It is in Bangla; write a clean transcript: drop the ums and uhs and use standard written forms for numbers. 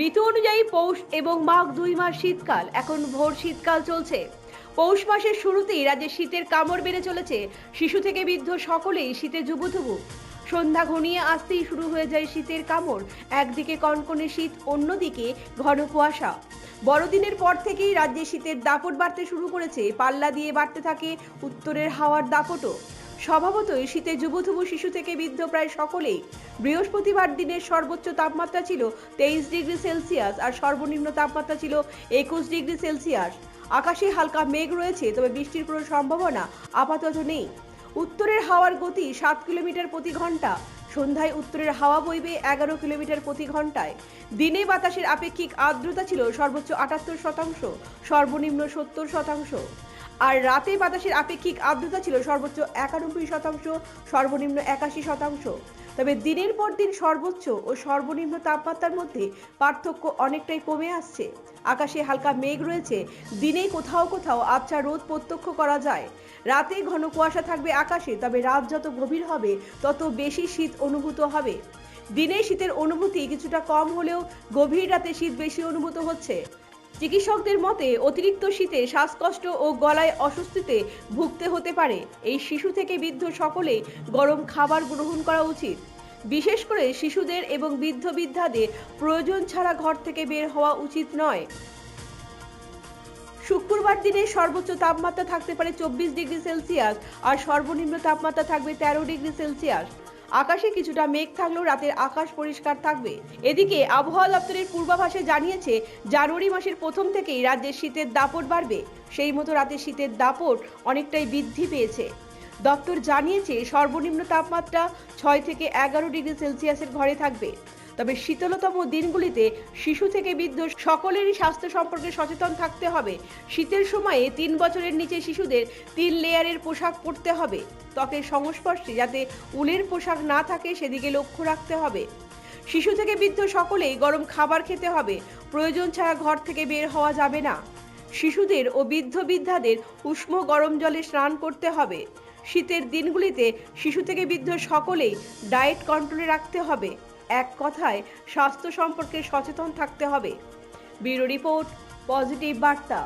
ঋতু অনুযায়ী পৌষ এবং মাঘ 2 মাস শীতকাল। এখন ভোর শীতকাল চলছে। পৌষ মাসের শুরুতেই রাজ্যে শীতের কামড় বেড়ে চলেছে। শিশু থেকে বৃদ্ধ সকলেই শীতে জুবুথুবু। সন্ধ্যা ঘনিয়ে আসতেই শুরু হয়ে যায় শীতের কামড়। একদিকে কনকনে শীত, অন্যদিকে ঘন কুয়াশা। বড়দিনের পর থেকেই রাজ্যে শীতের দাপট বাড়তে শুরু করেছে। পাল্লা দিয়ে বাড়তে থাকে উত্তরের হাওয়ার দাপটও। স্বভাবতই শীতে জুবুথুবু শিশু থেকে বৃদ্ধ প্রায় সকলেই। বৃহস্পতিবার দিনের সর্বোচ্চ তাপমাত্রা ছিল 23 ডিগ্রি সেলসিয়াস আর সর্বনিম্ন তাপমাত্রা ছিল 21 ডিগ্রি সেলসিয়াস। আকাশে হালকা মেঘ রয়েছে, তবে বৃষ্টির কোনো সম্ভাবনা আপাতত নেই। উত্তরের হাওয়ার গতি 7 কিলোমিটার প্রতি ঘন্টা। সন্ধ্যায় উত্তরের হাওয়া বইবে 11 কিলোমিটার প্রতি ঘন্টায়। দিনে বাতাসের আপেক্ষিক আর্দ্রতা ছিল সর্বোচ্চ 78%, সর্বনিম্ন 70%। আর রাতে বাতাসের আপেক্ষিক আর্দ্রতা ছিল সর্বোচ্চ 91%, সর্বনিম্ন 81%। তবে দিনের পর দিন সর্বোচ্চ ও সর্বনিম্ন তাপমাত্রার মধ্যে পার্থক্য অনেকটাই কমে আসছে। আকাশে হালকা মেঘ রয়েছে। দিনে কোথাও কোথাও আবছা রোদ প্রত্যক্ষ করা যায়। রাতে ঘন কুয়াশা থাকবে আকাশে, তবে রাত যত গভীর হবে তত বেশি শীত অনুভূত হবে। দিনে শীতের অনুভূতি কিছুটা কম হলেও গভীর রাতে শীত বেশি অনুভূত হচ্ছে। চিকিৎসকদের মতে অতিরিক্ত শীতে শ্বাসকষ্ট ও গলায় অস্বস্তিতে ভুগতে হতে পারে। এই শিশু থেকে বৃদ্ধ সকলেই গরম খাবার গ্রহণ করা উচিত। বিশেষ করে শিশুদের এবং বৃদ্ধ বৃদ্ধাদের প্রয়োজন ছাড়া ঘর থেকে বের হওয়া উচিত নয়। শুক্রবার দিনে সর্বোচ্চ তাপমাত্রা থাকতে পারে 24 ডিগ্রি সেলসিয়াস আর সর্বনিম্ন তাপমাত্রা থাকবে 13 ডিগ্রি সেলসিয়াস। আকাশে কিছুটা মেঘ থাকলেও রাতের আকাশ পরিষ্কার থাকবে। এদিকে আবহাওয়া দপ্তরের পূর্বাভাসে জানিয়েছে, জানুয়ারি মাসের প্রথম থেকেই রাজ্যের শীতের দাপট বাড়বে। সেই মতো রাতে শীতের দাপট অনেকটাই বৃদ্ধি পেয়েছে। দপ্তর জানিয়েছে সর্বনিম্ন তাপমাত্রা 6 থেকে 11 ডিগ্রি সেলসিয়াসের ঘরে থাকবে। তবে শীতলতম দিনগুলিতে শিশু থেকে বৃদ্ধ সকলেরই স্বাস্থ্য সম্পর্কে সচেতন থাকতে হবে। শীতের সময়ে 3 বছরের নিচে শিশুদের 3 লেয়ারের পোশাক পরতে হবে। ত্বকের সংস্পর্শে যাতে উলের পোশাক না থাকে সেদিকে লক্ষ্য রাখতে হবে। শিশু থেকে বৃদ্ধ সকলেই গরম খাবার খেতে হবে। প্রয়োজন ছাড়া ঘর থেকে বের হওয়া যাবে না। শিশুদের ও বৃদ্ধ বৃদ্ধাদের উষ্ণ গরম জলে স্নান করতে হবে। শীতের দিনগুলিতে শিশু থেকে বৃদ্ধ সকলেই ডায়েট কন্ট্রোলে রাখতে হবে। এক কথায় স্বাস্থ্য সম্পর্কে সচেতন থাকতে হবে। ব্যুরো রিপোর্ট, পজিটিভ বার্তা।